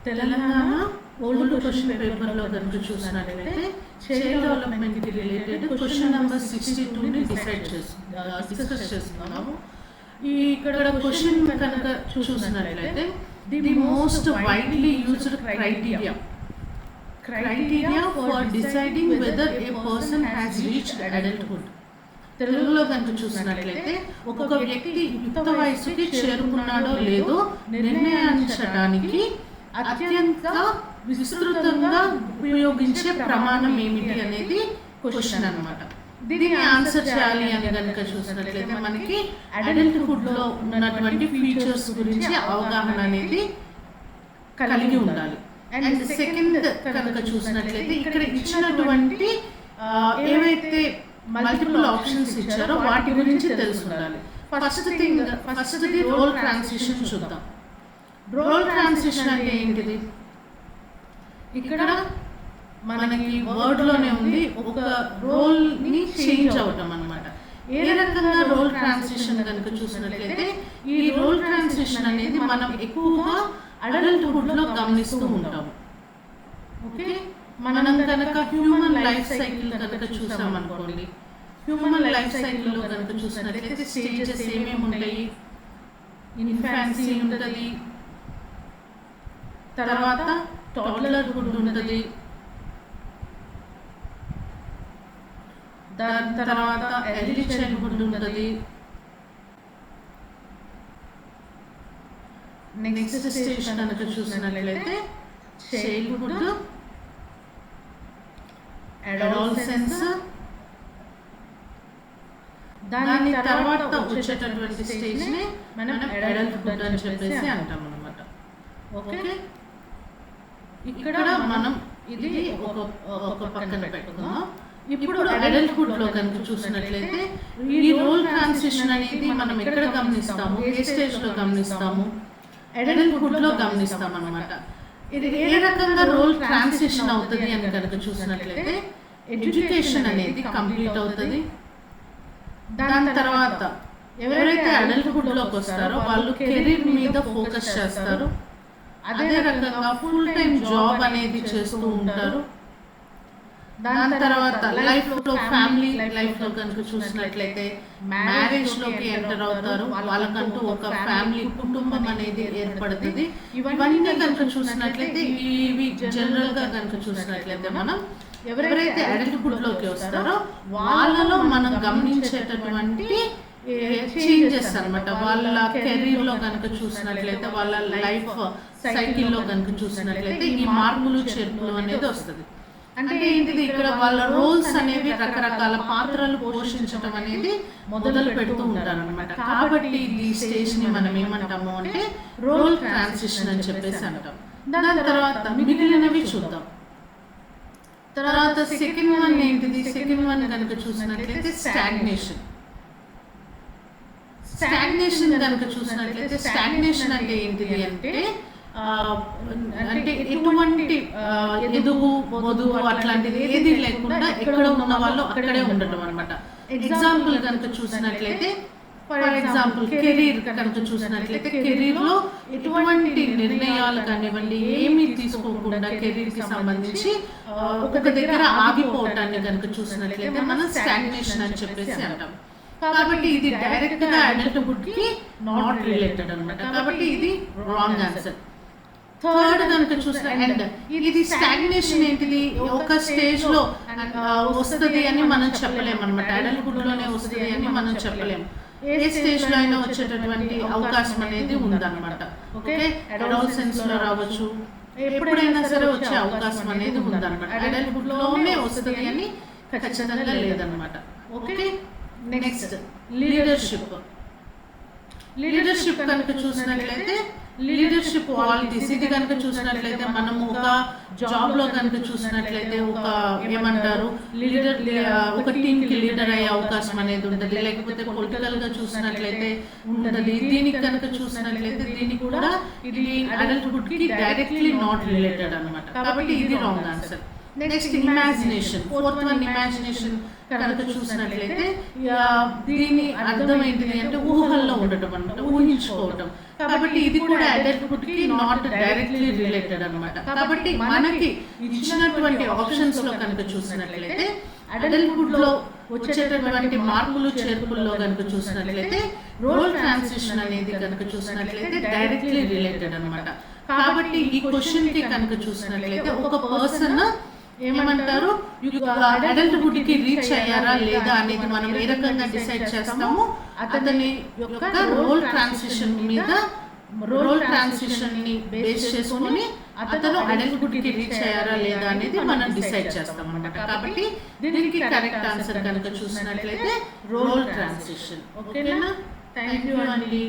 Telangana old question పేపర్లో కనుక చూసినట్లయితే చైల్డ్ డెవలప్మెంట్కి రిలేటెడ్ క్వశ్చన్ నెంబర్ 62ని డిస్కస్ చేస్తున్నాము. ఇక్కడ క్వశ్చన్ కనుక చూసినట్లయితే the most widely used criteria for deciding whether a person has reached adulthood. తెలుగులో కనుక చూసినట్లయితే ఒక వ్యక్తి యుక్త వయసుకి చేరుకున్నాడో లేదో నిర్ణయించడానికి అత్యంత విస్తృతంగా ఉపయోగించే ప్రమాణం ఏమిటి అనేది క్వశ్చన్ అన్నమాట. దీన్ని ఆన్సర్ చేయాలి అని కనుక చూసినట్లయితే మనకి అడల్ట్హుడ్ లో ఉన్నటువంటి ఫీచర్స్ గురించి అవగాహన అనేది కలిగి ఉండాలి. అండ్ సెకండ్ కనుక చూసినట్లయితే ఇక్కడ ఇచ్చినటువంటి ఏవైతే మల్టిపుల్ ఆప్షన్స్ ఇచ్చారో వాటి గురించి తెలిసి ఉండాలి. ఫస్ట్ది రోల్ ట్రాన్సిషన్ చూద్దాం. రోల్ ట్రాన్సిషన్ అంటే ఏంటిది? ఇక్కడ మనకి వర్డ్లోనే ఉంది, ఒక రోల్ని చేంజ్ అవటం అన్నమాట. ఏ రకంగా రోల్ ట్రాన్సిషన్ కనుక చూసినట్లయితే ఈ రోల్ ట్రాన్సిషన్ అనేది మనం ఎక్కువగా అడల్ట్హుడ్లో గమనిస్తూ ఉంటాము. ఓకే, మనం కనుక హ్యూమన్ లైఫ్ సైకిల్ కనుక చూసామనుకోండి, హ్యూమన్ లైఫ్ సైకిల్లో కనుక చూసినట్లయితే స్టేజెస్ ఏమేమి ఉంటాయి? ఇన్ఫాన్సీ ఉంటుంది, తర్వాత టాడ్లర్హుడ్ ఉంటుంది, దాని తర్వాత ఎర్లీ చైల్డ్హుడ్ ఉంటుంది, నెక్స్ట్ స్టేజ్ కనుక చూసినట్లయితే చైల్డ్హుడ్, అడాలసెన్స్, దాని తర్వాత వచ్చేటటువంటి స్టేజ్ ని మనం అడల్ట్హుడ్ అని చెప్పేసి అంటాం అన్నమాట. ఓకే, ఇక్కడ మనం ఇది ఒక పక్కన పెట్టుకుందాం. ఇప్పుడు అడల్ట్హుడ్ లో కనుక చూసినట్లయితే ఈ రోల్ ట్రాన్సిషన్ అనేది మనం ఎక్కడ గమనిస్తాము? ఏ స్టేజ్ లో గమనిస్తాము? అడల్ట్హుడ్ లో గమనిస్తాం అన్నమాట. ఇది ఏ రకంగా రోల్ ట్రాన్సిషన్ అవుతుంది అని కనుక చూసినట్లయితే ఎడ్యుకేషన్ అనేది కంప్లీట్ అవుతుంది. దాని తర్వాత ఎవరైతే అడల్ట్హుడ్ లోకి వస్తారో వాళ్ళు కెరీర్ మీద ఫోకస్ చేస్తారు. అదే రకంగా ఫుల్ టైం జాబ్ అనేది చేస్తూ ఉంటారు. దాని తర్వాత లైఫ్ లో ఫ్యామిలీ లైఫ్ లో కనుక చూసినట్లయితే మ్యారేజ్ లోకి ఎంటర్ అవుతారు. వాళ్ళకంటూ ఒక ఫ్యామిలీ కుటుంబం అనేది ఏర్పడుతుంది. ఇవన్నీ కనుక చూసినట్లయితే ఇవి జనరల్ గా కనుక చూసినట్లయితే మనం ఎవరైతే అడల్ట్హుడ్ లోకి వస్తారో వాళ్ళలో మనం గమనించేటటువంటి చేంజెస్ అన్నమాట. వాళ్ళ కెరీర్ లో కనుక చూసినట్లయితే, వాళ్ళ లైఫ్ సైకిల్ లో కనుక చూసినట్లయితే ఈ మార్పులు చేర్పులు అనేది వస్తుంది. అంటే ఏంటిది? ఇక్కడ వాళ్ళ రోల్స్ అనేవి రకరకాల పాత్రలు పోషించడం అనేది మొదలు పెడుతూ ఉంటారు అనమాట. కాబట్టి ఈ స్టేజ్ ని మనం ఏమంటాము అంటే రోల్ ట్రాన్సిషన్ అని చెప్పేసి అంటాం. దాని తర్వాత మిగిలినవి చూద్దాం. తర్వాత సెకండ్ వన్ ఏంటిది? సెకండ్ వన్ కనుక చూసినట్లయితే స్టాగ్నేషన్. స్టాగ్నేషన్ కనుక చూసినట్లయితే స్టాగ్నేషన్ అంటే ఏంటిది అంటే ఎటువంటి ఎదుగు వధువు అట్లాంటిది ఏది లేకుండా ఎక్కడ ఉన్న వాళ్ళు అక్కడే ఉండటం అనమాట. ఎగ్జాంపుల్ కనుక చూసినట్లయితే, ఫర్ ఎగ్జాంపుల్ కెరీర్ కనుక చూసినట్లయితే కెరీర్ లో ఎటువంటి నిర్ణయాలు కానివ్వండి ఏమీ తీసుకోకుండా కెరీర్ కి సంబంధించి ఒక దగ్గర ఆగిపోవటాన్ని కనుక చూసినట్లయితే మనం స్టాగ్నేషన్ అని చెప్పేసి అంటాం. కాబట్టి ఇది డైరెక్ట్ గా అడల్ట్హుడ్ కి నాట్ రిలేటెడ్ అనమాట. కాబట్టి ఇది రాంగ్ ఆన్సర్. థర్డ్ కనుక చూస్తే అండ్ ఇది స్టాగ్నేషన్ ఏంటిది? ఒక స్టేజ్ లో వస్తుంది అని మనం చెప్పలేము అనమాట. అడల్ట్హుడ్ లోనే వస్తుంది అని మనం చెప్పలేము. ఏ స్టేజ్ లో అయినా వచ్చేటటువంటి అవకాశం అనేది ఉందన్నమాట. ఓకే, అడాలసెన్స్ లో రావచ్చు, ఎప్పుడైనా సరే వచ్చే అవకాశం అనేది ఉందన్నమాట. అడల్ట్హుడ్ లోనే వస్తుంది అని ఖచ్చితంగా లేదన్నమాట. Okay, next leadership. లీడర్షిప్ కనుక చూసినట్లయితే లీడర్షిప్ క్వాలిటీస్ ఇది కనుక చూసినట్లయితే మనము ఒక జాబ్ లో కనుక చూసినట్లయితే ఒక ఏమంటారు లీడర్ ఒక టీమ్ కి లీడర్ అయ్యే అవకాశం అనేది ఉంటుంది. లేకపోతే పొలిటికల్ గా చూసినట్లయితే ఉంటుంది. దీనికి కనుక చూసినట్లయితే దీనికి కూడా ఇది అడల్ట్హుడ్ కి డైరెక్ట్లీ నాట్ రిలేటెడ్ అనమాట. కాబట్టి ఇది wrong answer. Next imagination. Fourth one imagination కనుక చూసినట్లయితే దీని అర్థం ఏంటిది అంటే ఊహల్లో ఉండటం అనమాట, ఊహించుకోవటం. కాబట్టి ఇది కూడా అడల్ట్హుడ్ కి నాట్ డైరెక్ట్లీ రిలేటెడ్ అన్నమాట. కాబట్టి మనకి ఇచ్చినటువంటి ఆప్షన్స్ లో కనుక చూసినట్లయితే అడల్ట్హుడ్ లో వచ్చేటటువంటి మార్పులు చేర్పుల్లో కనుక చూసినట్లయితే రోల్ ట్రాన్సిషన్ అనేది కనుక చూసినట్లయితే డైరెక్ట్లీ రిలేటెడ్ అన్నమాట. కాబట్టి ఈ క్వశ్చన్ కి కనుక చూసినట్లయితే ఒక పర్సన్ ఏమంటారు అడల్ట్హుడ్ కి రీచ్ అయ్యారా లేదా అనేది మనం ఏ రకంగా డిసైడ్ చేస్తాము, అతని యొక్క రోల్ ట్రాన్సిషన్ మీద, రోల్ ట్రాన్సిషన్ ని బేస్ చేసుకొని అతను అడల్ట్హుడ్ కి రీచ్ అయ్యారా లేదా అనేది మనం డిసైడ్ చేస్తాం అన్నమాట. కాబట్టి దీనికి కరెక్ట్ ఆన్సర్ కనుక చూసినట్లయితే రోల్ ట్రాన్సిషన్. ఓకేనా? థ్యాంక్ యూ అండి.